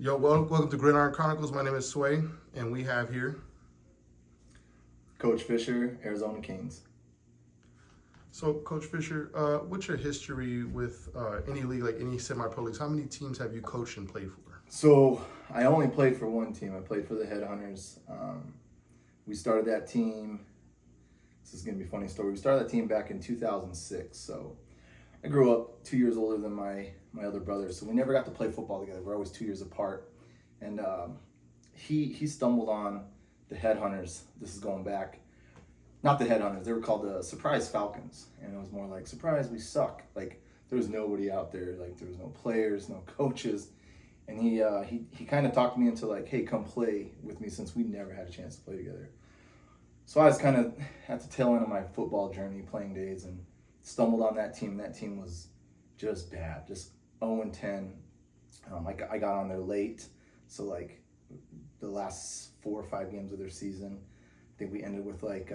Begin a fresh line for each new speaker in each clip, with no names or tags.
Yo, welcome to Gridiron Chronicles. My name is Sway, and we have here.
Coach Fischer, Arizona Kings.
So, Coach Fischer, what's your history with any league, like any semi-pro leagues? How many teams have you coached and played for?
So I only played for one team. I played for the Headhunters. We started that team. This is going to be a funny story. We started that team back in 2006. So I grew up 2 years older than my other brothers. So we never got to play football together. We're always 2 years apart. And he stumbled on the Headhunters. This is going back. Not the Headhunters. They were called the Surprise Falcons. And it was more like, surprise, we suck. Like, there was nobody out there. Like, there was no players, no coaches. And he kind of talked me into like, hey, come play with me since we never had a chance to play together. So I was kind of at the tail end of my football journey, playing days, and stumbled on that team. That team was just bad, just 0-10. I got on there late, so like the last 4 or 5 games of their season, I think we ended with like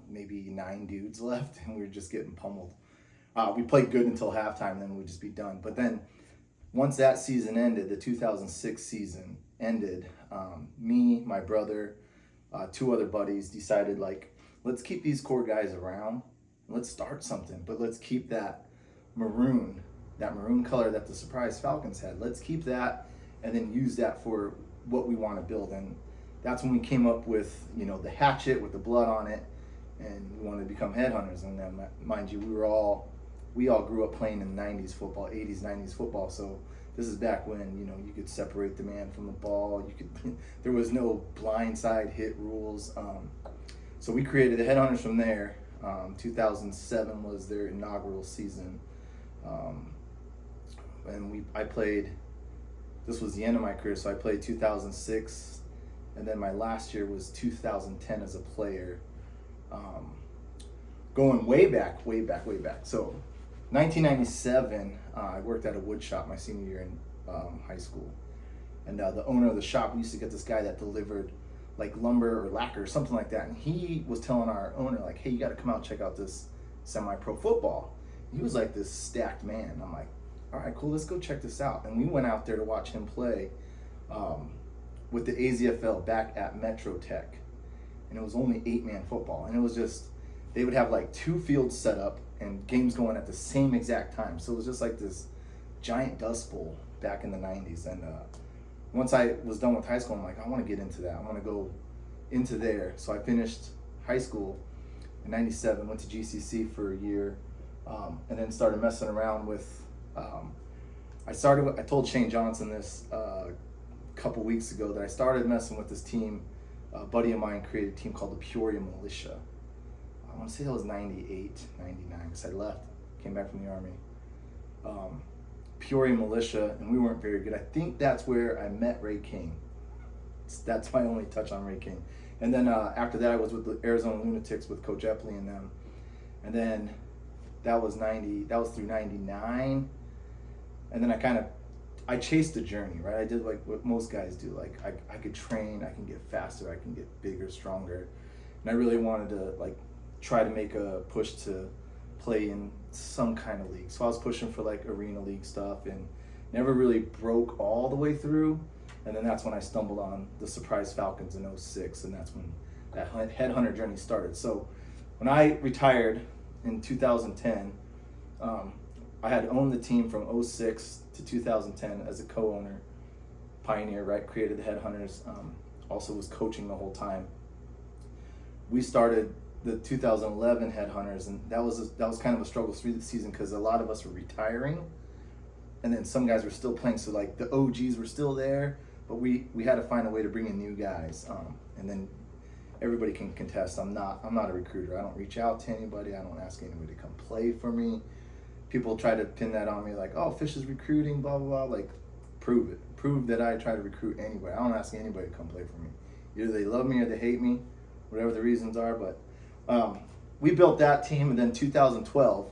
maybe 9 dudes left, and we were just getting pummeled. We played good until halftime, and then we'd just be done. But then once that season ended, the 2006 season ended, me, my brother, 2 other buddies decided, like, let's keep these core guys around. Let's start something, but let's keep that maroon color that the Surprise Falcons had. Let's keep that and then use that for what we want to build. And that's when we came up with, the hatchet with the blood on it, and we wanted to become Headhunters. And then, mind you, we all grew up playing in 90s football, 80s, 90s football. So this is back when, you could separate the man from the ball. There was no blindside hit rules. So we created the Headhunters from there. 2007 was their inaugural season. And I played, this was the end of my career. So I played 2006. And then my last year was 2010 as a player. Going way back. So 1997, I worked at a wood shop my senior year in high school. And the owner of the shop, we used to get this guy that delivered like lumber or lacquer or something like that. And he was telling our owner, like, hey, you got to come out and check out this semi-pro football. He was like this stacked man. I'm like, all right, cool, let's go check this out. And we went out there to watch him play with the AZFL back at Metro Tech. And it was only 8-man football. And it was just, they would have like 2 fields set up and games going at the same exact time. So it was just like this giant dust bowl back in the 90s. And once I was done with high school, I'm like, I want to get into that. I want to go into there. So I finished high school in 97, went to GCC for a year, and then started messing around with, I told Shane Johnson this a couple weeks ago, that I started messing with this team. A buddy of mine created a team called the Peoria Militia. I want to say that was 98, 99, because I left, came back from the Army. Peoria Militia, and we weren't very good. I think that's where I met Ray King. That's my only touch on Ray King. And then after that, I was with the Arizona Lunatics with Coach Epley and them. And then that was through 99. And then I chased the journey, right? I did like what most guys do. Like I could train, I can get faster, I can get bigger, stronger. And I really wanted to like try to make a push to play in some kind of league. So I was pushing for like arena league stuff and never really broke all the way through. And then that's when I stumbled on the Surprise Falcons in 06, and that's when that Headhunter journey started. So when I retired in 2010, I had owned the team from 06 to 2010 as a co-owner, pioneer, right? Created the Headhunters, also was coaching the whole time. We started the 2011 Headhunters, and that was kind of a struggle through the season because a lot of us were retiring, and then some guys were still playing. So like the OGs were still there, but we had to find a way to bring in new guys. And then everybody can contest. I'm not a recruiter. I don't reach out to anybody. I don't ask anybody to come play for me. People try to pin that on me, like, oh, Fish is recruiting, blah blah blah. Like, prove it. Prove that I try to recruit anybody. I don't ask anybody to come play for me. Either they love me or they hate me, whatever the reasons are. But we built that team, and then 2012,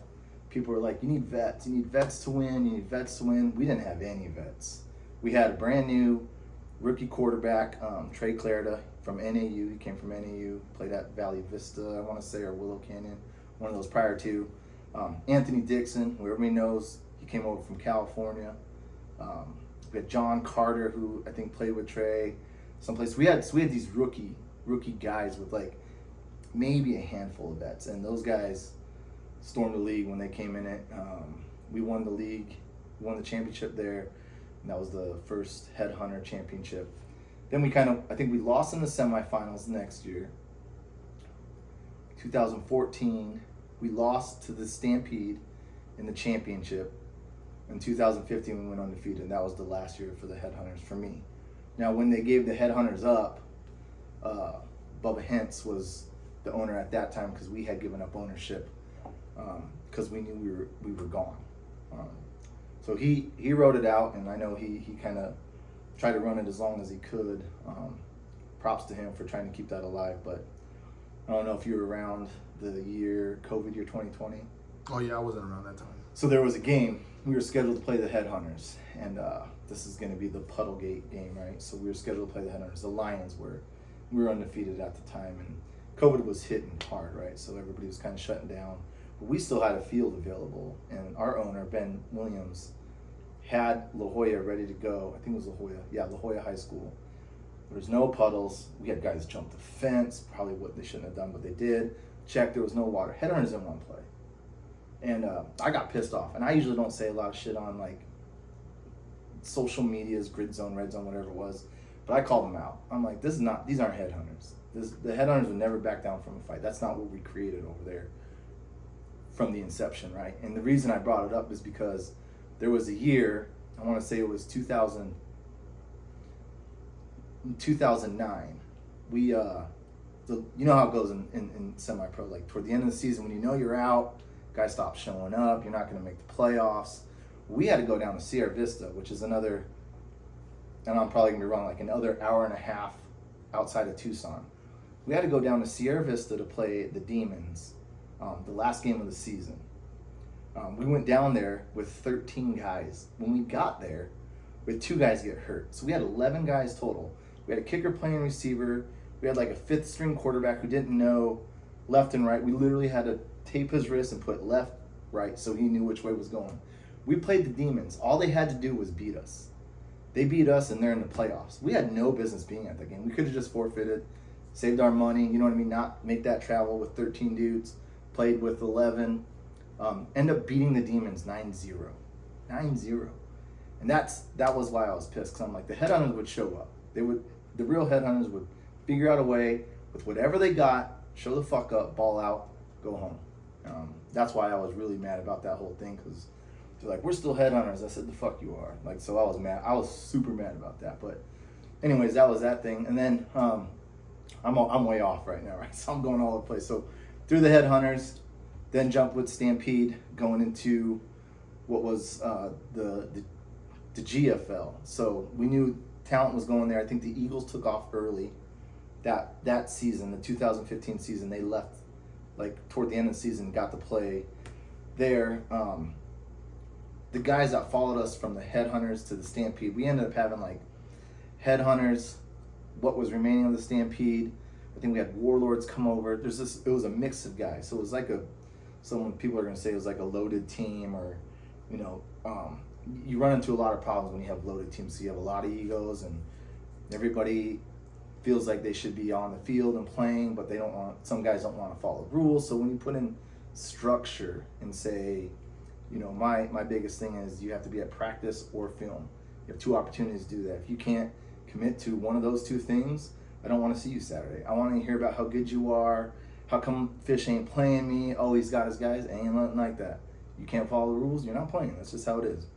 people were like, you need vets. You need vets to win. You need vets to win. We didn't have any vets. We had a brand new rookie quarterback, Trey Clarida from NAU. He came from NAU, played at Valley Vista, I want to say, or Willow Canyon, one of those prior to. Anthony Dixon, who everybody knows, he came over from California. We had John Carter, who I think played with Trey. Someplace we had these rookie guys with like maybe a handful of vets, and those guys stormed the league when they came in it. We won the league, won the championship there, and that was the first Headhunter championship. Then I think we lost in the semifinals next year. 2014, we lost to the Stampede in the championship. In 2015, we went undefeated, and that was the last year for the Headhunters for me. Now, when they gave the Headhunters up, Bubba Hintz was the owner at that time because we had given up ownership because we knew we were gone. So he wrote it out, and I know he kind of tried to run it as long as he could. Props to him for trying to keep that alive. But I don't know if you were around the COVID year 2020.
Oh yeah, I wasn't around that time.
So there was a game. We were scheduled to play the Headhunters, and this is going to be the Puddlegate game, right? So we were scheduled to play the Headhunters. The Lions were. We were undefeated at the time, and COVID was hitting hard, right? So everybody was kind of shutting down. But we still had a field available, and our owner, Ben Williams, had La Jolla ready to go. I think it was La Jolla. Yeah, La Jolla High School. There was no puddles. We had guys jump the fence, probably what they shouldn't have done, but they did. Check, there was no water. Headhunters didn't want to play. And I got pissed off. And I usually don't say a lot of shit on like social medias, Grid Zone, Red Zone, whatever it was. But I called them out. I'm like, these aren't Headhunters. The Headhunters would never back down from a fight. That's not what we created over there from the inception, right? And the reason I brought it up is because there was a year, I want to say it was 2009. We, you know how it goes in semi-pro, like toward the end of the season when you know you're out, guys stop showing up, you're not going to make the playoffs. We had to go down to Sierra Vista, which is another, and I'm probably going to be wrong, like another hour and a half outside of Tucson. We had to go down to Sierra Vista to play the Demons, the last game of the season. We went down there with 13 guys. When we got there, we had 2 guys get hurt. So we had 11 guys total. We had a kicker playing receiver. We had like a 5th string quarterback who didn't know left and right. We literally had to tape his wrist and put left, right, so he knew which way was going. We played the Demons. All they had to do was beat us. They beat us, and they're in the playoffs. We had no business being at that game. We could have just forfeited, saved our money, you know what I mean, not make that travel with 13 dudes, played with 11, end up beating the Demons 9-0. 9-0. And that was why I was pissed, because I'm like, the Headhunters would show up. The real Headhunters would figure out a way with whatever they got, show the fuck up, ball out, go home. That's why I was really mad about that whole thing, because they're like, we're still Headhunters. I said, the fuck you are. Like, so I was mad. I was super mad about that. But anyways, that was that thing. And then I'm way off right now, right? So I'm going all over the place. So through the Headhunters, then jumped with Stampede, going into what was the GFL. So we knew talent was going there. I think the Eagles took off early that season, the 2015 season. They left like toward the end of the season, got to play there. The guys that followed us from the Headhunters to the Stampede, we ended up having like Headhunters, what was remaining of the Stampede. I think we had Warlords come over. It was a mix of guys. So it was like someone people are going to say it was like a loaded team, or, you know, you run into a lot of problems when you have loaded teams. So you have a lot of egos, and everybody feels like they should be on the field and playing, but some guys don't want to follow rules. So when you put in structure and say, you know, my biggest thing is you have to be at practice or film. You have 2 opportunities to do that. If you can't commit to one of those 2 things, I don't want to see you Saturday. I want to hear about how good you are. How come Fish ain't playing me? Oh, he's got his guys. Ain't nothing like that. You can't follow the rules, you're not playing. That's just how it is.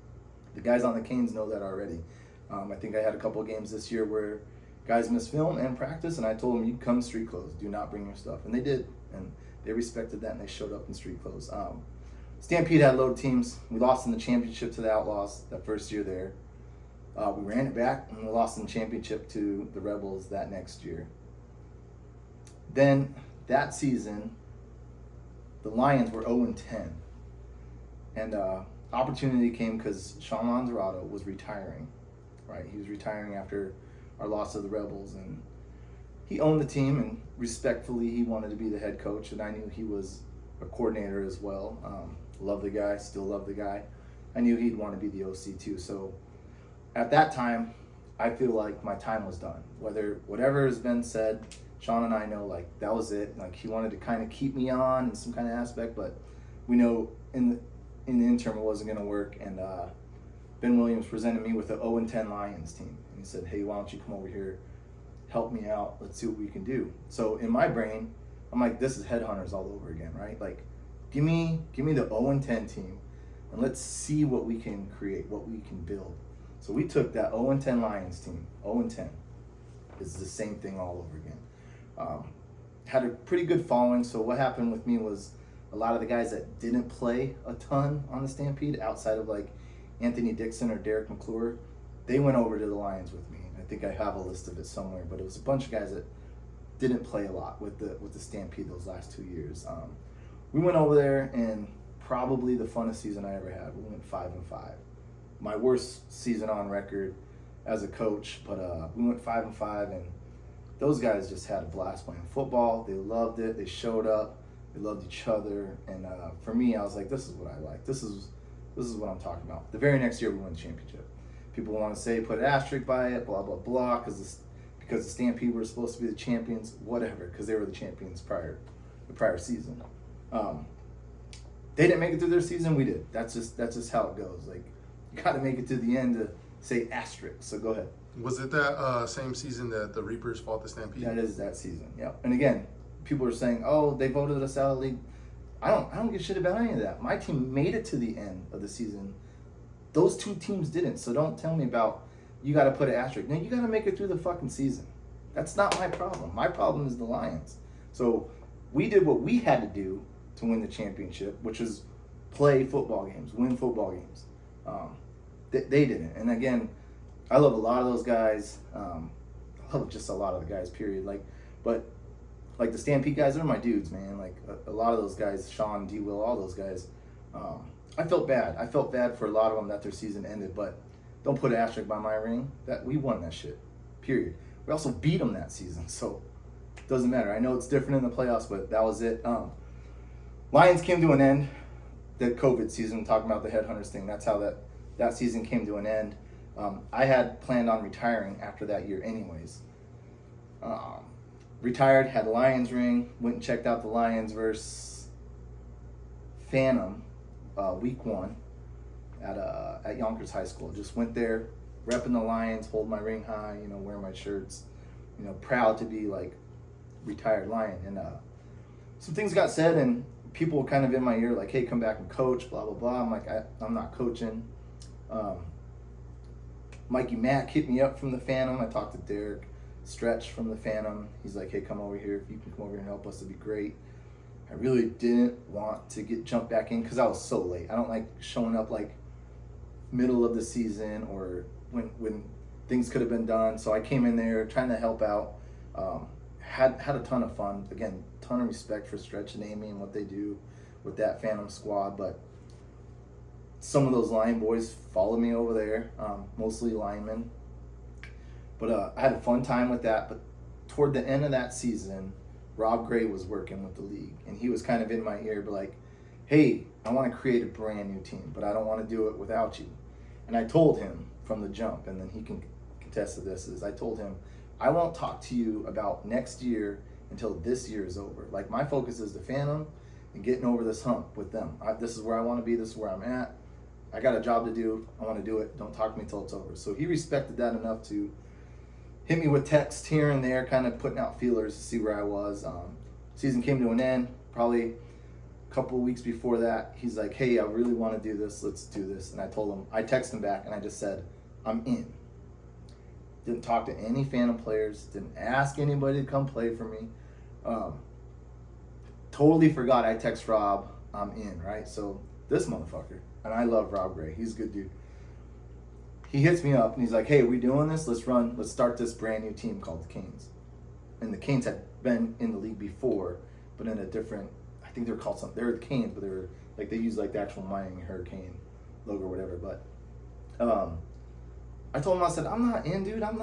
The guys on the Canes know that already. I think I had a couple of games this year where guys missed film and practice, and I told them, you come street clothes. Do not bring your stuff. And they did. And they respected that, and they showed up in street clothes. Stampede had loaded teams. We lost in the championship to the Outlaws that first year there. We ran it back, and we lost in the championship to the Rebels that next year. Then that season, the Lions were 0-10. And opportunity came because Sean Lanzarato was retiring, right? He was retiring after our loss to the Rebels, and he owned the team, and respectfully, he wanted to be the head coach, and I knew he was a coordinator as well. Love the guy, still love the guy. I knew he'd want to be the OC too, so at that time, I feel like my time was done. Whatever has been said, Sean and I know like that was it. Like he wanted to kind of keep me on in some kind of aspect, but we know in the interim it wasn't going to work. And Ben Williams presented me with the 0-10 Lions team, and he said, "Hey, why don't you come over here, help me out? Let's see what we can do." So in my brain, I'm like, this is headhunters all over again, right? Like, give me the 0-10 team, and let's see what we can create, what we can build. So we took that 0-10 Lions team, 0-10. It's the same thing all over again. Had a pretty good following. So what happened with me was a lot of the guys that didn't play a ton on the Stampede, outside of like Anthony Dixon or Derek McClure, they went over to the Lions with me. I think I have a list of it somewhere, but it was a bunch of guys that didn't play a lot with the Stampede those last 2 years. We went over there, and probably the funnest season I ever had. We went 5-5. My worst season on record as a coach, but we went 5-5, and those guys just had a blast playing football. They loved it. They showed up. They loved each other, and for me, I was like, this is what I like. This is what I'm talking about. The very next year, we won the championship. People want to say put an asterisk by it, blah blah blah, because the Stampede were supposed to be the champions, whatever, because they were the champions the prior season. They didn't make it through their season. We did. That's just how it goes. Like, you got to make it to the end to say asterisk. So go ahead.
Was it that same season that the Reapers fought the Stampede?
That is that season. Yeah. And again, people are saying, "Oh, they voted us out of the league." I don't give a shit about any of that. My team made it to the end of the season. Those two teams didn't. So don't tell me about you got to put an asterisk. No, you got to make it through the fucking season. That's not my problem. My problem is the Lions. So we did what we had to do to win the championship, which is play football games, win football games. They didn't. And again, I love a lot of those guys. I love just a lot of the guys, period. But the Stampede guys, they're my dudes, man. Like a lot of those guys, Sean, D. Will, all those guys. I felt bad. I felt bad for a lot of them that their season ended, but don't put an asterisk by my ring. That we won that shit, period. We also beat them that season, so it doesn't matter. I know it's different in the playoffs, but that was it. Lions came to an end. The COVID season, talking about the Headhunters thing, that's how that season came to an end. I had planned on retiring after that year anyways. Retired, had a Lions ring, went and checked out the Lions versus Phantom week 1 at Yonkers High School. Just went there, repping the Lions, hold my ring high, wear my shirts, proud to be like retired Lion. And some things got said, and people kind of in my ear like, "Hey, come back and coach," blah blah blah. I'm like, I'm not coaching. Mikey Mack hit me up from the Phantom. I talked to Derek Stretch from the Phantom. He's like, "Hey, come over here. If you can come over here and help us, it'd be great." I really didn't want to jump back in because I was so late. I don't like showing up like middle of the season or when things could have been done. So I came in there trying to help out. Had a ton of fun. Again, ton of respect for Stretch and Amy and what they do with that Phantom squad. But some of those Lion boys followed me over there, mostly linemen. But I had a fun time with that. But toward the end of that season, Rob Gray was working with the league, and he was kind of in my ear, but like, "Hey, I want to create a brand new team, but I don't want to do it without you." And I told him from the jump, and then he can contest to this, I told him, "I won't talk to you about next year until this year is over. Like, my focus is the Phantom and getting over this hump with them. This is where I want to be. This is where I'm at. I got a job to do. I want to do it. Don't talk to me until it's over." So he respected that enough to hit me with text here and there, kind of putting out feelers to see where I was. Season came to an end, probably a couple of weeks before that. He's like, "Hey, I really want to do this. Let's do this." And I told him, I texted him back, and I just said, "I'm in." Didn't talk to any Phantom players. Didn't ask anybody to come play for me. Totally forgot I text Rob, "I'm in," right? So this motherfucker, and I love Rob Gray. He's a good dude. He hits me up and he's like, "Hey, are we doing this? Let's start this brand new team called the Canes." And the Canes had been in the league before, but in a different, I think they're called something. They're the Canes, but they were like, they use like the actual Miami Hurricane logo or whatever. But I told him, I said, "I'm not in, dude. I'm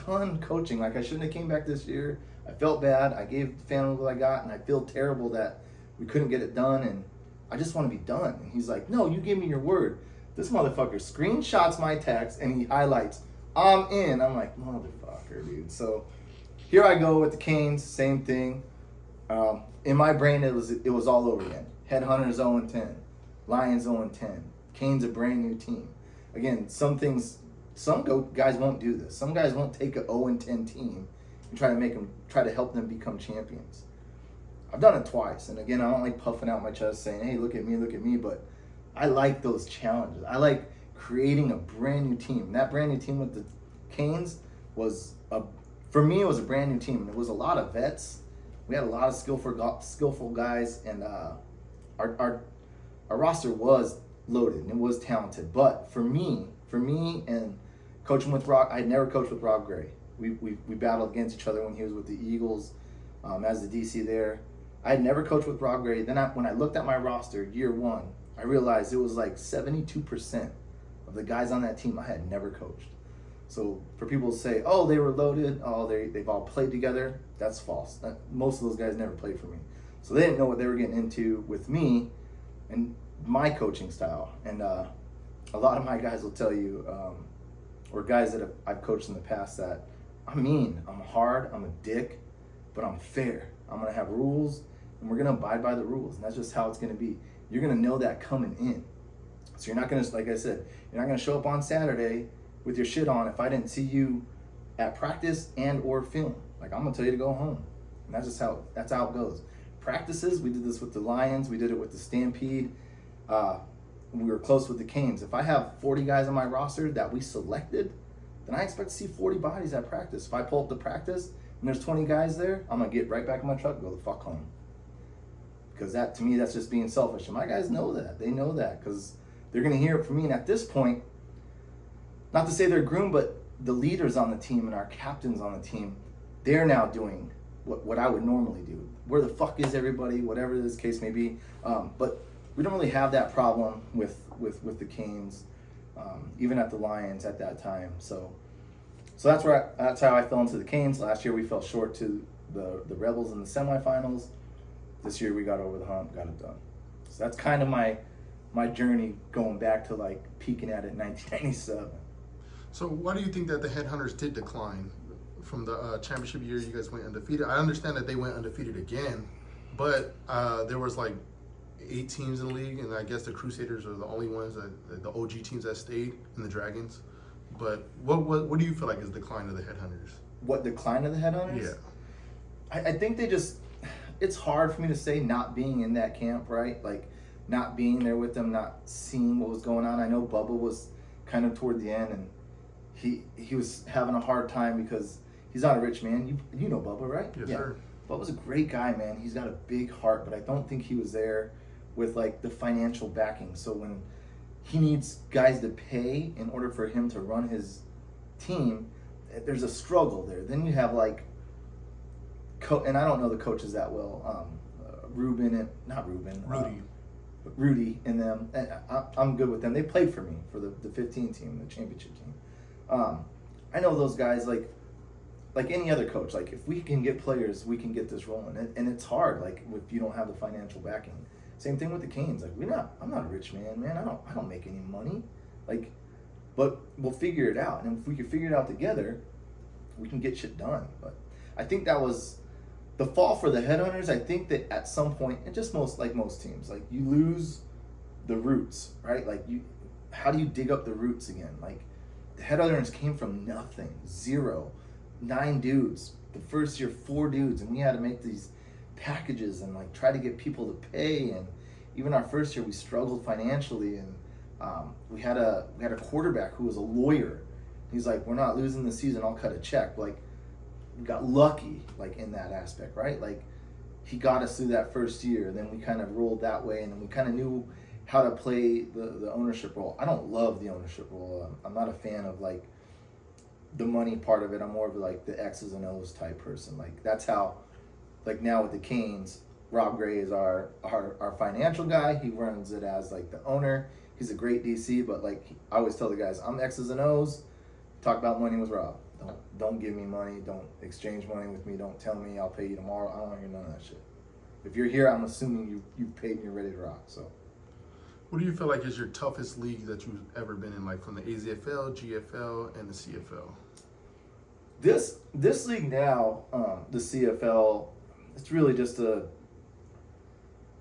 done coaching. Like, I shouldn't have came back this year. I felt bad. I gave the Phantom what I got, and I feel terrible that we couldn't get it done, and I just want to be done." And he's like, "No, you gave me your word. This motherfucker screenshots my text and he highlights, I'm in. I'm like, motherfucker, dude. So here I go with the Canes, same thing. In my brain, it was all over again. Headhunters 0-10, Lions 0-10, Canes a brand new team. Again, some guys won't do this. Some guys won't take a 0-10 team and try to help them become champions. I've done it twice, and again, I don't like puffing out my chest saying, "Hey, look at me," but I like those challenges. I like creating a brand new team. And that brand new team with the Canes for me, it was a brand new team. It was a lot of vets. We had a lot of skillful guys, and our roster was loaded and it was talented. But for me and coaching with Rob, I had never coached with Rob Gray. We battled against each other when he was with the Eagles as the DC there. I had never coached with Rob Gray. Then when I looked at my roster year one, I realized it was like 72% of the guys on that team I had never coached. So for people to say, oh, they were loaded, oh, they've all played together, that's false. Most of those guys never played for me. So they didn't know what they were getting into with me and my coaching style. And a lot of my guys will tell you, or guys that I've coached in the past, that I'm mean, I'm hard, I'm a dick, but I'm fair. I'm going to have rules, and we're going to abide by the rules. And that's just how it's going to be. You're going to know that coming in. So you're not going to, like I said, you're not going to show up on Saturday with your shit on if I didn't see you at practice and or film. Like, I'm going to tell you to go home. And that's how it goes. Practices, we did this with the Lions. We did it with the Stampede. We were close with the Canes. If I have 40 guys on my roster that we selected, then I expect to see 40 bodies at practice. If I pull up the practice and there's 20 guys there, I'm going to get right back in my truck and go the fuck home. Because that, to me, that's just being selfish. And my guys know that. They know that because they're going to hear it from me. And at this point, not to say they're groomed, but the leaders on the team and our captains on the team, they're now doing what I would normally do. Where the fuck is everybody? Whatever this case may be. But we don't really have that problem with the Canes, even at the Lions at that time. So that's how I fell into the Canes. Last year we fell short to the Rebels in the semifinals. This year we got over the hump, got it done. So that's kind of my journey going back to like peaking at it in 1997.
So why do you think that the Headhunters did decline from the championship year? You guys went undefeated. I understand that they went undefeated again, but there was like 8 teams in the league, and I guess the Crusaders are the only ones the OG teams that stayed, and the Dragons. But what do you feel like is the decline of the Headhunters?
What decline of the Headhunters?
Yeah,
I think they just. It's hard for me to say not being in that camp, right? Like not being there with them, not seeing what was going on. I know Bubba was kind of toward the end, and he was having a hard time because he's not a rich man. You know Bubba, right?
Yes, sir.
Bubba's a great guy, man. He's got a big heart, but I don't think he was there with like the financial backing. So when he needs guys to pay in order for him to run his team, there's a struggle there. Then you have like, and I don't know the coaches that well. Rudy and them. And I'm good with them. They played for me for the 15 team, the championship team. I know those guys like any other coach. Like if we can get players, we can get this rolling. And it's hard. Like if you don't have the financial backing. Same thing with the Canes. Like I'm not a rich man. I don't make any money. Like, but we'll figure it out. And if we can figure it out together, we can get shit done. But I think that was the fall for the Headhunters. I think that at some point, and just most teams, like you lose the roots, right? Like how do you dig up the roots again? Like the Headhunters came from nothing, 0, 9 dudes. The first year, 4 dudes, and we had to make these packages and like try to get people to pay. And even our first year, we struggled financially. And we had a quarterback who was a lawyer. He's like, we're not losing the season. I'll cut a check. Like. We got lucky, like in that aspect, right? Like he got us through that first year, and then we kind of rolled that way, and then we kind of knew how to play the ownership role. I don't love the ownership role. I'm not a fan of like the money part of it. I'm more of like the X's and O's type person. Like that's how, like now with the Canes, Rob Gray is our financial guy. He runs it as like the owner. He's a great DC, but like I always tell the guys, I'm X's and O's. Talk about money with Rob. Don't give me money. Don't exchange money with me. Don't tell me I'll pay you tomorrow. I don't want to hear none of that shit. If you're here, I'm assuming you've paid and you're ready to rock. So,
What do you feel like is your toughest league that you've ever been in, like from the AZFL, GFL, and the CFL?
This league now, the CFL, it's really just a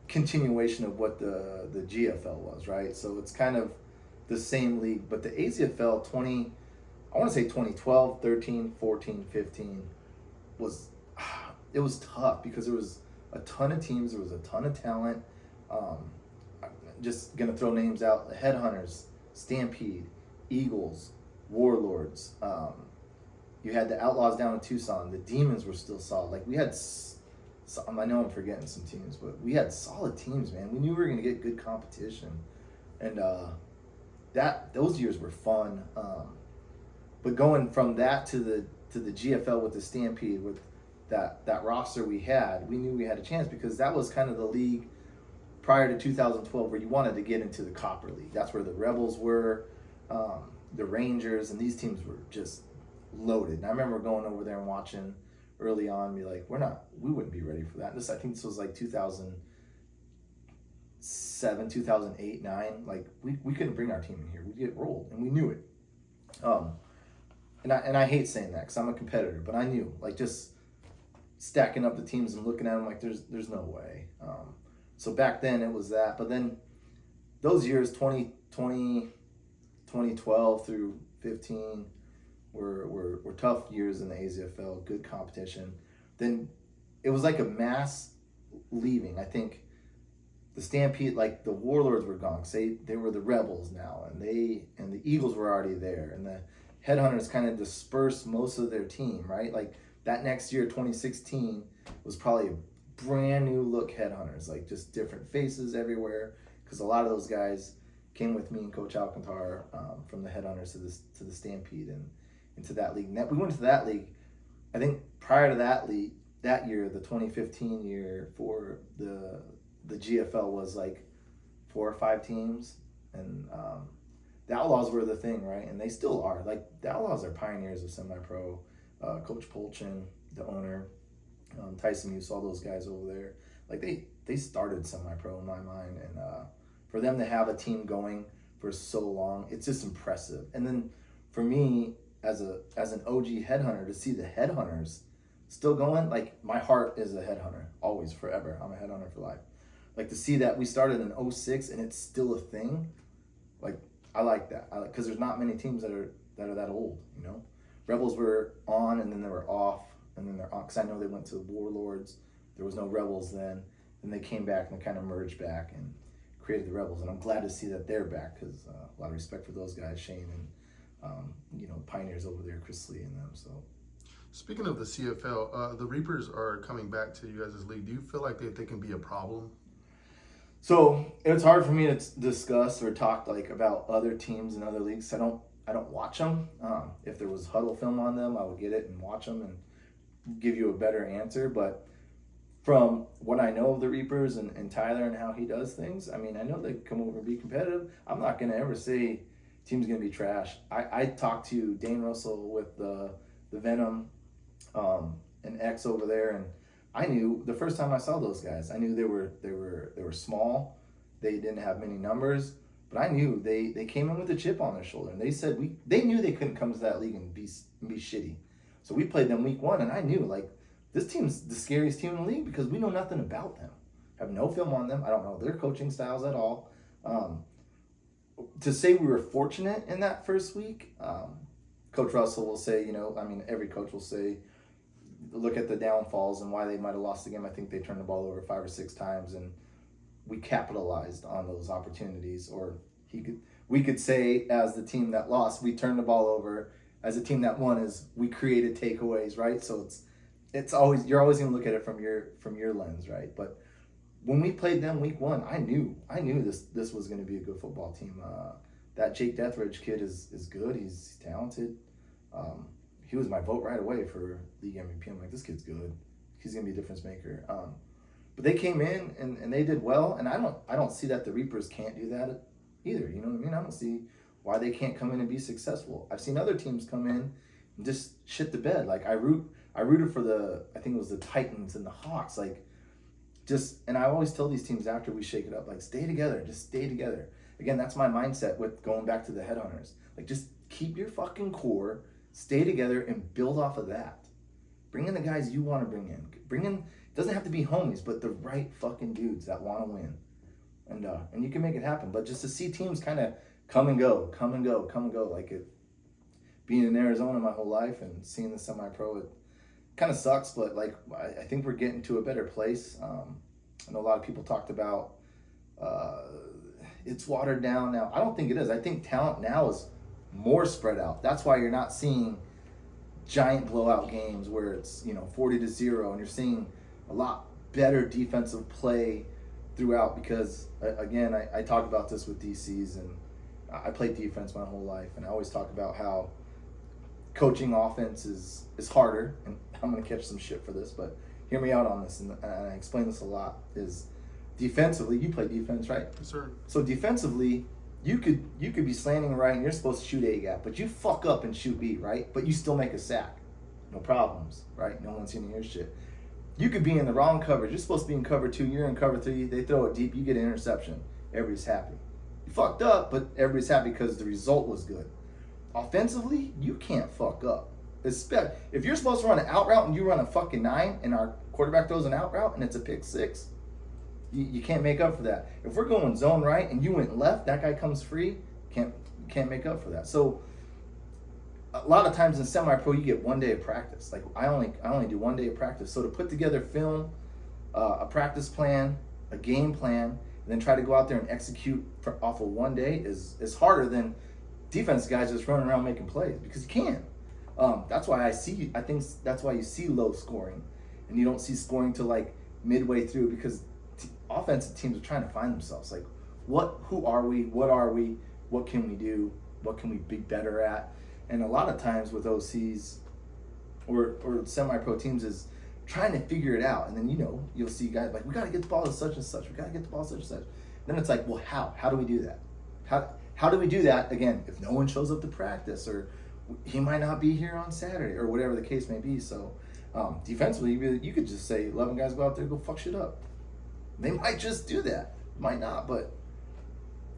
continuation of what the GFL was, right? So it's kind of the same league, but the AZFL I want to say 2012, 13, 14, 15 it was tough because there was a ton of teams, there was a ton of talent. I'm just gonna throw names out: the Headhunters, Stampede, Eagles, Warlords. You had the Outlaws down in Tucson. The Demons were still solid. Like we had, I know I'm forgetting some teams, but we had solid teams, man. We knew we were gonna get good competition, and those years were fun. But going from that to the GFL with the Stampede, with that roster we had, we knew we had a chance because that was kind of the league prior to 2012 where you wanted to get into the Copper League. That's where the Rebels were, the Rangers, and these teams were just loaded. And I remember going over there and watching early on, and be like, we wouldn't be ready for that. I think this was like 2007, 2008, 9. Like we couldn't bring our team in here. We'd get rolled, and we knew it. And I hate saying that because I'm a competitor, but I knew, like, just stacking up the teams and looking at them like there's no way. So back then it was that, but then those years 2020, 2012 through 15 were tough years in the AZFL, good competition. Then it was like a mass leaving. I think the Stampede, like the Warlords were gone. Say they were the Rebels now, and the Eagles were already there, and the Headhunters kind of dispersed most of their team, right? Like that next year, 2016, was probably a brand new look Headhunters, like just different faces everywhere, because a lot of those guys came with me and Coach Alcantar from the Headhunters to the Stampede and into that league. We went to that league. I think prior to that league, that year, the 2015 year for the GFL was like 4 or 5 teams, and the Outlaws were the thing, right? And they still are. Like the Outlaws are pioneers of semi-pro. Coach Polchin, the owner, Tyson Muse, all those guys over there, like they started semi-pro in my mind, and for them to have a team going for so long, it's just impressive. And then for me, as an OG headhunter, to see the Headhunters still going, like my heart is a headhunter, always, forever. I'm a headhunter for life. Like to see that we started in 06 and it's still a thing, like I like that. Because there's not many teams that are that old, you know. Rebels were on and then they were off, and then they're on, because I know they went to the Warlords. There was no Rebels then. Then they came back and they kind of merged back and created the Rebels, and I'm glad to see that they're back, because a lot of respect for those guys, Shane and pioneers over there, Chris Lee and them. So
speaking of the CFL, the Reapers are coming back to you guys' league. Do you feel like they can be a problem?
So it's hard for me to discuss or talk like about other teams and other leagues. I don't watch them. If there was huddle film on them, I would get it and watch them and give you a better answer. But from what I know of the Reapers and Tyler and how he does things, I mean, I know they come over and be competitive. I'm not going to ever say team's going to be trash. I talked to Dane Russell with the Venom and X over there, and I knew the first time I saw those guys, I knew they were small. They didn't have many numbers, but I knew they came in with a chip on their shoulder, and they said they knew they couldn't come to that league and be shitty. So we played them week 1, and I knew, like, this team's the scariest team in the league because we know nothing about them. Have no film on them. I don't know their coaching styles at all. To say we were fortunate in that first week, Coach Russell will say, every coach will say, look at the downfalls and why they might have lost the game. I think they turned the ball over 5 or 6 times, and we capitalized on those opportunities. Or we could say, as the team that lost, we turned the ball over. As a team that won, is we created takeaways, right? So it's always, you're always going to look at it from your lens, right? But when we played them week 1, I knew this was going to be a good football team. That Jake Deathridge kid is good. He's talented. He was my vote right away for league MVP. I'm like, this kid's good. He's going to be a difference maker. But they came in and they did well, and I don't see that the Reapers can't do that either. You know what I mean? I don't see why they can't come in and be successful. I've seen other teams come in and just shit the bed. Like I rooted for I think it was the Titans and the Hawks. Like, and I always tell these teams after we shake it up, like, stay together, just stay together. again, that's my mindset with going back to the headhunters. Like, just keep your fucking core, stay together, and build off of that. Bring in the guys you want to bring in. It doesn't have to be homies, but the right fucking dudes that want to win. And you can make it happen. But just to see teams kind of come and go, like it, being in Arizona my whole life and seeing the semi-pro, it kind of sucks, but like I think we're getting to a better place. I know a lot of people talked about it's watered down now. I don't think it is. I think talent now is more spread out. That's why you're not seeing giant blowout games where it's 40-0, and you're seeing a lot better defensive play throughout. Because again, I talk about this with DCs, and I played defense my whole life, and I always talk about how coaching offense is harder, and I'm gonna catch some shit for this, but hear me out on this, and I explain this a lot. Is defensively, you play defense, right?
Yes, sir.
So defensively, you could be slanting right, and you're supposed to shoot A gap, but you fuck up and shoot B, right? But you still make a sack, no problems, right? No one's hearing your shit. You could be in the wrong coverage. You're supposed to be in cover 2. You're in cover 3. They throw it deep. You get an interception. Everybody's happy. You fucked up, but everybody's happy because the result was good. Offensively, you can't fuck up. If you're supposed to run an out route and you run a fucking 9 and our quarterback throws an out route and it's a pick 6, you can't make up for that. If we're going zone right and you went left, that guy comes free, can't make up for that. So a lot of times in semi-pro, you get 1 day of practice. Like I only do 1 day of practice. So to put together film, a practice plan, a game plan, and then try to go out there and execute off of 1 day is harder than defense guys just running around making plays, because you can't. That's why I think that's why you see low scoring, and you don't see scoring till like midway through, because offensive teams are trying to find themselves. Like, who are we? What are we? What can we do? What can we be better at? And a lot of times with OCs or semi-pro teams is trying to figure it out. And then, you'll see guys like, we got to get the ball to such and such. We got to get the ball to such and such. Then it's like, well, how? How do we do that? How do we do that? Again, if no one shows up to practice, or he might not be here on Saturday, or whatever the case may be. So defensively, you could just say 11 guys go out there, go fuck shit up. They might just do that. Might not, but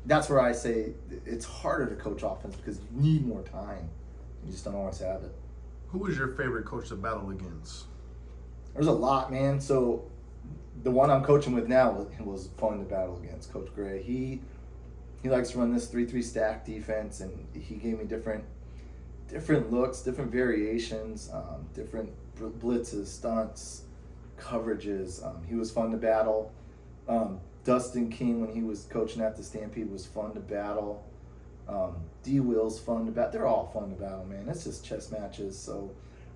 that's where I say it's harder to coach offense because you need more time. You just don't always have it.
Who was your favorite coach to battle against?
There's a lot, man. So the one I'm coaching with now was fun to battle against, Coach Gray. He likes to run this 3-3 stack defense, and he gave me different looks, different variations, different blitzes, stunts, coverages. He was fun to battle. Dustin King, when he was coaching at the Stampede, was fun to battle. D Will's fun to battle. They're all fun to battle, man. It's just chess matches. So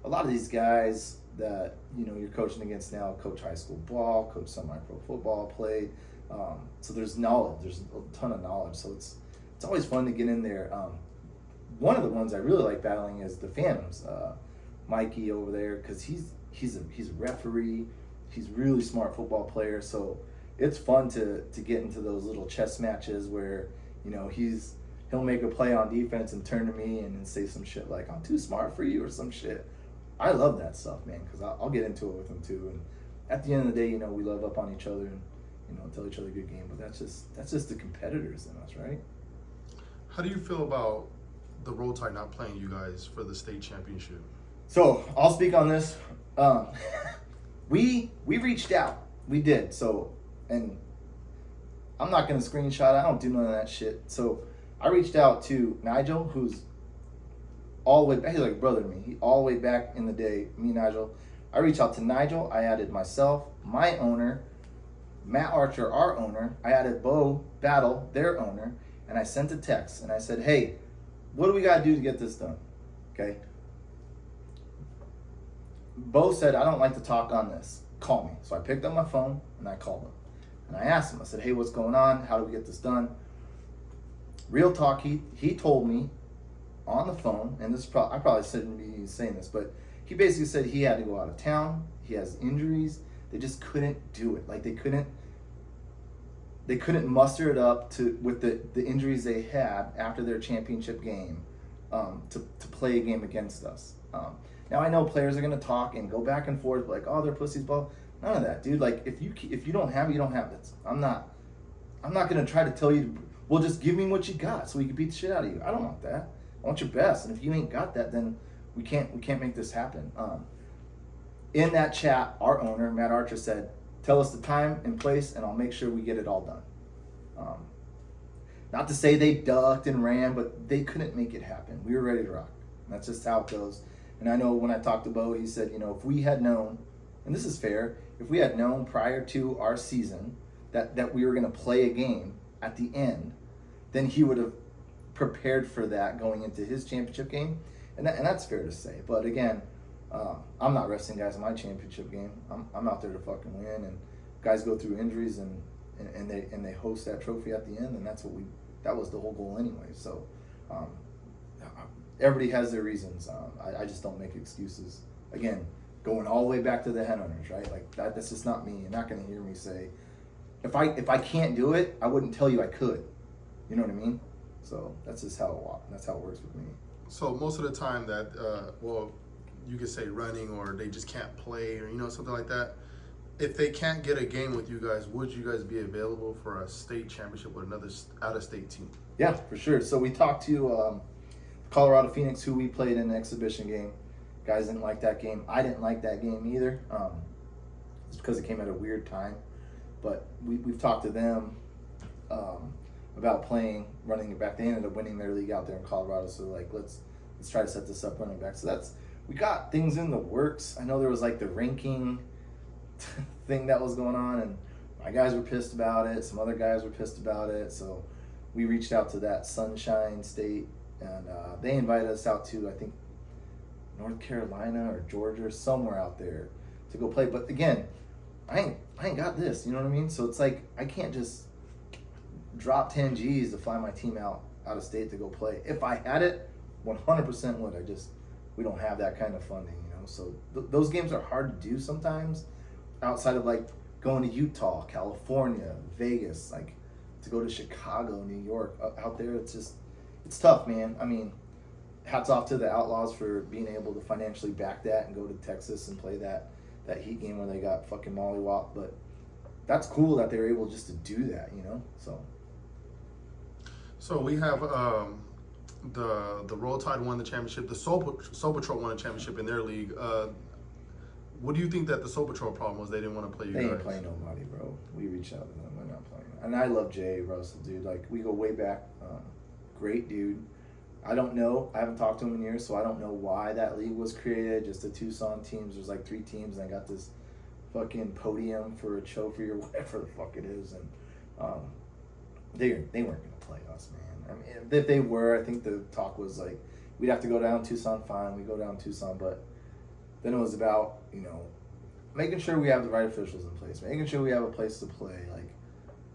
a lot of these guys that you're coaching against now coach high school ball, coach semi-pro football, played. So there's knowledge. There's a ton of knowledge. So it's always fun to get in there. One of the ones I really like battling is the Phantoms. Mikey over there, because he's a referee. He's a really smart football player. So it's fun to get into those little chess matches where he'll make a play on defense and turn to me and then say some shit like, I'm too smart for you, or some shit. I love that stuff, man, because I'll get into it with him too. And at the end of the day, we love up on each other and tell each other good game. But that's just the competitors in us, right?
How do you feel about the Roll Tide not playing you guys for the state championship?
So I'll speak on this. We reached out. We did. So, and I'm not gonna screenshot. I don't do none of that shit. So I reached out to Nigel, who's all the way back. He's like a brother to me. He all the way back in the day. Me, Nigel. I reached out to Nigel. I added myself, my owner, Matt Archer, our owner. I added Bo Battle, their owner, and I sent a text and I said, hey, what do we gotta do to get this done? Okay. Bo said, I don't like to talk on this. Call me. So I picked up my phone and I called him. And I asked him, I said, hey, what's going on? How do we get this done? Real talk, he told me on the phone, and this I probably shouldn't be saying this, but he basically said he had to go out of town. He has injuries. They just couldn't do it. Like they couldn't muster it up with the injuries they had after their championship game to play a game against us. Now I know players are gonna talk and go back and forth like, oh, they're pussies, blah. None of that, dude. Like if you don't have it, you don't have it. I'm not gonna try to tell you Well, just give me what you got so we can beat the shit out of you. I don't want that. I want your best. And if you ain't got that, then we can't make this happen. In that chat, our owner, Matt Archer, said, tell us the time and place, and I'll make sure we get it all done. Not to say they ducked and ran, but they couldn't make it happen. We were ready to rock. And that's just how it goes. And I know when I talked to Bo, he said, if we had known, and this is fair, if we had known prior to our season that we were going to play a game at the end, then he would have prepared for that going into his championship game. And that's fair to say. But again, I'm not resting guys in my championship game. I'm out there to fucking win. And guys go through injuries and they host that trophy at the end, and that was the whole goal anyway. So everybody has their reasons. I just don't make excuses. Again, going all the way back to the headhunters, right? Like that's just not me. You're not going to hear me say, if I can't do it, I wouldn't tell you I could. You know what I mean? So that's just how it works with me.
So most of the time that, you could say running, or they just can't play, or something like that. If they can't get a game with you guys, would you guys be available for a state championship with another out-of-state team?
Yeah, for sure. So we talked to Colorado Phoenix, who we played in an exhibition game. Guys didn't like that game. I didn't like that game either. It's because it came at a weird time. But we've talked to them about running it back. They ended up winning their league out there in Colorado. So let's try to set this up running back. So we got things in the works. I know there was the ranking thing that was going on, and my guys were pissed about it. Some other guys were pissed about it. So we reached out to that Sunshine State, and they invited us out to, I think, North Carolina or Georgia, somewhere out there to go play. But again, I ain't got this, you know what I mean? So it's I can't just drop 10 G's to fly my team out of state to go play. If I had it, 100% would. We don't have that kind of funding, So those games are hard to do sometimes, outside of going to Utah, California, Vegas, to go to Chicago, New York. Out there, it's tough, man. I mean, hats off to the Outlaws for being able to financially back that and go to Texas and play that Heat game where they got fucking mollywopped. But that's cool that they're able just to do that,
So we have the Roll Tide won the championship. The Soul Patrol won a championship in their league. What do you think that the Soul Patrol problem was? They didn't want to play you guys.
They ain't playing nobody, bro. We reached out to them. They're not playing. And I love Jay Russell, dude. We go way back. Great dude. I don't know. I haven't talked to him in years, so I don't know why that league was created. Just the Tucson teams. There's 3 teams, and I got this fucking podium for a trophy or whatever the fuck it is. And they weren't going to play us, man. I mean, if they were, I think the talk was we'd have to go down Tucson. Fine, we go down Tucson, but then it was about making sure we have the right officials in place, making sure we have a place to play.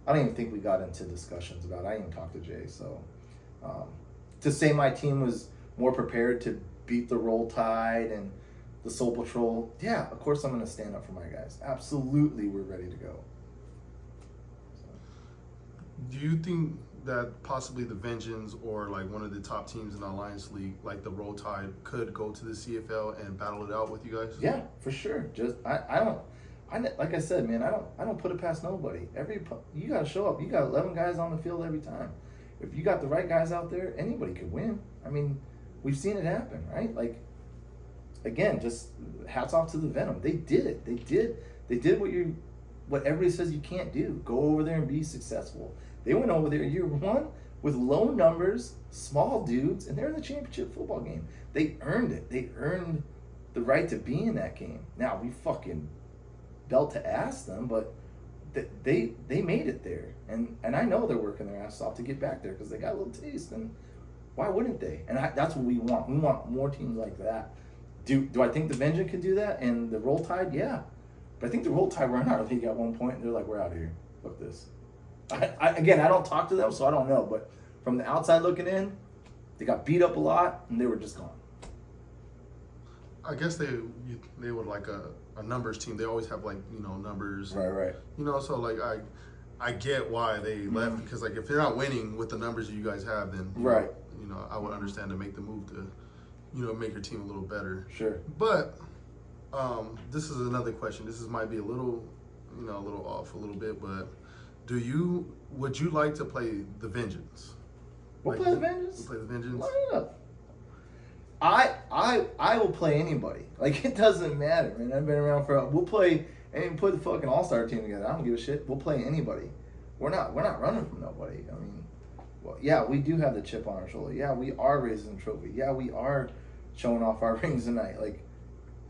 I don't even think we got into discussions about it. I didn't even talk to Jay. So to say my team was more prepared to beat the Roll Tide and the Soul Patrol, yeah, of course I'm going to stand up for my guys. Absolutely, we're ready to go. So.
Do you think that possibly the Vengeance or one of the top teams in the Alliance League, like the Roll Tide, could go to the CFL and battle it out with you guys?
Yeah, for sure. Just I don't like I said, man, I don't put it past nobody. You got to show up. You got 11 guys on the field every time. If you got the right guys out there, anybody could win. I mean, we've seen it happen, right? Again, just hats off to the Venom. They did it. They did what everybody says you can't do. Go over there and be successful. They went over there year 1 with low numbers, small dudes, and they're in the championship football game. They earned it. They earned the right to be in that game. Now, we fucking belt to ass them, but they made it there. And I know they're working their ass off to get back there because they got a little taste. And why wouldn't they? And that's what we want. We want more teams like that. Do I think the Vengeance can do that? And the Roll Tide? Yeah. But I think the Roll Tide were in our league at one point, and they're like, we're out of here. Fuck this. I don't talk to them, so I don't know. But from the outside looking in, they got beat up a lot, and they were just gone.
I guess they would a numbers team. They always have numbers.
Right.
So I get why they left, because if they're not winning with the numbers that you guys have, then
right.
I would understand to make the move to make your team a little better.
Sure.
But this is another question. This might be a little off a little bit, but Would you like to play the Vengeance?
We'll
Like,
play the Vengeance.
We'll play the Vengeance.
Line it up. I will play anybody. Like, it doesn't matter, man. I've been around for. We'll play and put the fucking all-star team together. I don't give a shit. We'll play anybody. We're not running from nobody. I mean, well, yeah, we do have the chip on our shoulder. Yeah, we are raising the trophy. Yeah, we are showing off our rings tonight. Like,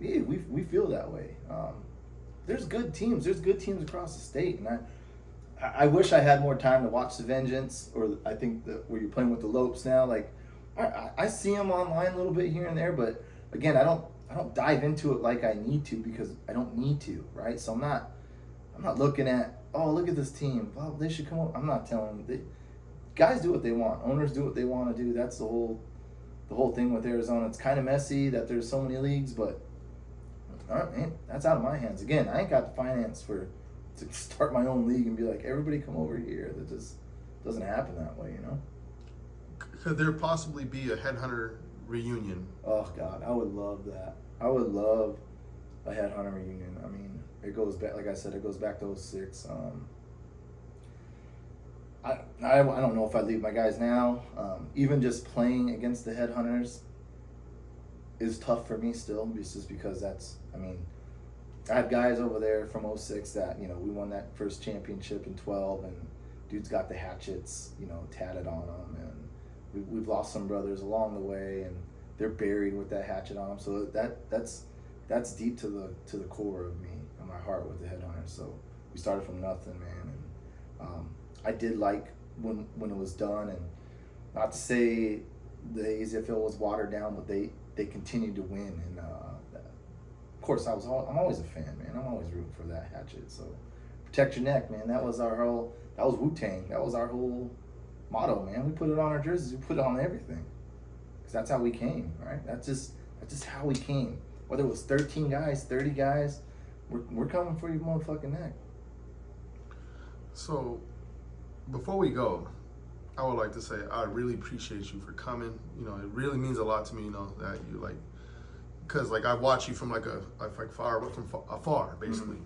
yeah, we feel that way. There's good teams. There's good teams across the state, and I wish I had more time to watch the Vengeance, or I think where you're playing with the Lopes now. Like, I see them online a little bit here and there, but again, I don't dive into it like I need to, because I don't need to, right? So I'm not looking at, oh, look at this team. Well, they should come up. I'm not telling them. Guys do what they want. Owners do what they want to do. That's the whole thing with Arizona. It's kind of messy that there's so many leagues, but all right, man, that's out of my hands. Again, I ain't got the finance to start my own league and be like, everybody come over here. That just doesn't happen that way, you know?
Could there possibly be a headhunter reunion?
Oh, God, I would love that. I would love a headhunter reunion. I mean, it goes back, like I said, it goes back to 06. I don't know if I'd leave my guys now. Even just playing against the headhunters is tough for me still, just because I had guys over there from 06 that, we won that first championship in 12, and dudes got the hatchets, tatted on them, and we've lost some brothers along the way, and they're buried with that hatchet on them. So that's deep to the core of me and my heart with the headhunters. So we started from nothing, man, and I did like when it was done, and not to say the AZFL was watered down, but they continued to win, and of course I'm always a fan, man. I'm always rooting for that hatchet. So protect your neck, man. That was Wu-Tang. That was our whole motto, man. We put it on our jerseys. We put it on everything, because that's how we came, right? That's just how we came. Whether it was 13 guys, 30 guys, we're coming for your motherfucking neck.
So, before we go, I would like to say I really appreciate you for coming. It really means a lot to me, that you because I watch you from afar, basically,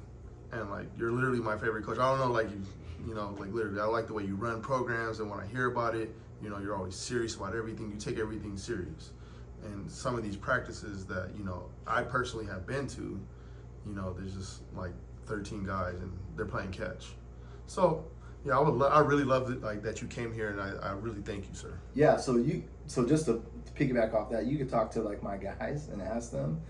and you're literally my favorite coach. I don't know, literally, I like the way you run programs, and when I hear about it, you're always serious about everything. You take everything serious, and some of these practices that I personally have been to, there's just 13 guys and they're playing catch. So yeah, I really love it, that you came here, and I really thank you, sir.
Yeah. So just to piggyback off that, you could talk to my guys and ask them.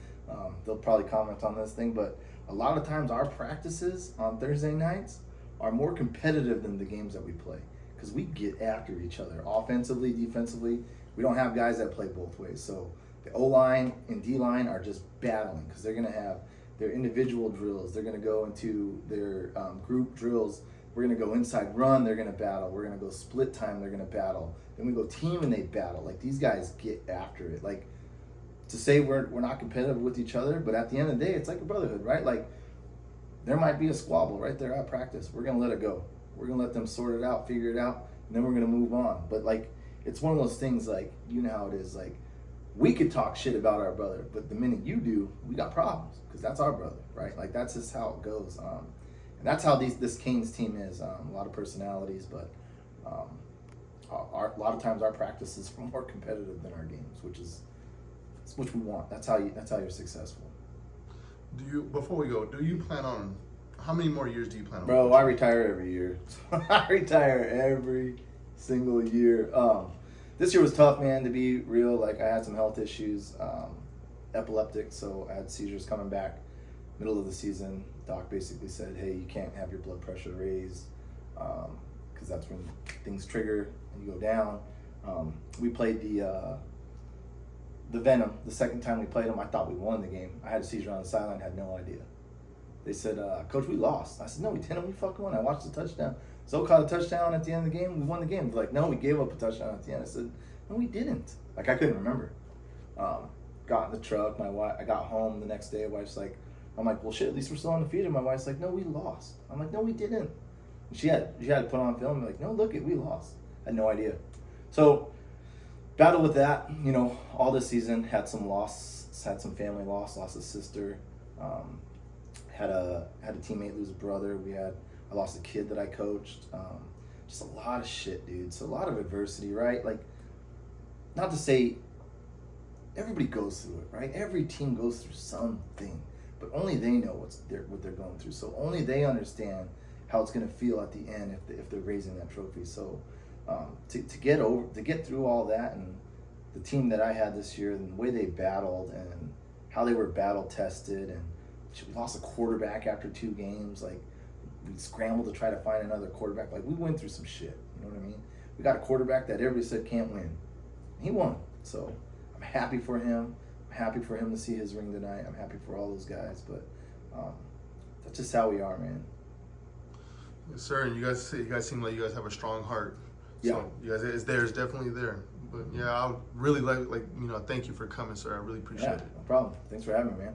They'll probably comment on this thing, but a lot of times our practices on Thursday nights are more competitive than the games that we play, because we get after each other offensively, defensively. We don't have guys that play both ways. So the O-line and D-line are just battling, because they're going to have their individual drills. They're going to go into their group drills. We're going to go inside run, they're going to battle. We're going to go split time, they're going to battle. Then we go team and they battle. These guys get after it. To say we're not competitive with each other, but at the end of the day, it's like a brotherhood, right? There might be a squabble right there at practice. We're going to let it go. We're going to let them sort it out, figure it out, and then we're going to move on. But it's one of those things, you know how it is. We could talk shit about our brother, but the minute you do, we got problems, because that's our brother, right? That's just how it goes. And that's how this Canes team is. A lot of personalities, but a lot of times our practices are more competitive than our games, which we want. That's how you're successful.
Before we go, do you plan on, how many more years do you plan on?
Bro, I retire every year. I retire every single year. This year was tough, man, to be real. I had some health issues, epileptic, so I had seizures coming back middle of the season. Doc basically said, hey, you can't have your blood pressure raised, because that's when things trigger and you go down. We played the Venom. The second time we played them, I thought we won the game. I had a seizure on the sideline, had no idea. They said, Coach, we lost. I said, no, we didn't. We fucking won. I watched the touchdown. Zoe caught a touchdown at the end of the game. We won the game. They're like, no, we gave up a touchdown at the end. I said, no, we didn't. I couldn't remember. Got in the truck. I got home the next day. I'm like, well, shit, at least we're still undefeated. My wife's like, no, we lost. I'm like, no, we didn't. And she had to put on film. I'm like, no, look it, we lost. I had no idea. So, battle with that. All this season, had some loss, had some family loss, lost a sister. Had a teammate lose a brother. We had I lost a kid that I coached. Just a lot of shit, dude. So a lot of adversity, right? Like, not to say everybody goes through it, right? Every team goes through something, but only they know what they're going through. So only they understand how it's going to feel at the end if they're raising that trophy. So to get through all that, and the team that I had this year, and the way they battled and how they were battle tested, and we lost a quarterback after 2 games. Like, we scrambled to try to find another quarterback. Like, we went through some shit. You know what I mean? We got a quarterback that everybody said can't win. He won. So I'm happy for him. I'm happy for him to see his ring tonight. I'm happy for all those guys. But that's just how we are, man.
Yes, sir. And you guys seem like you guys have a strong heart.
Yeah.
So you guys, it's definitely there. But yeah, I would really like thank you for coming, sir. I really appreciate it.
No problem. Thanks for having me, man.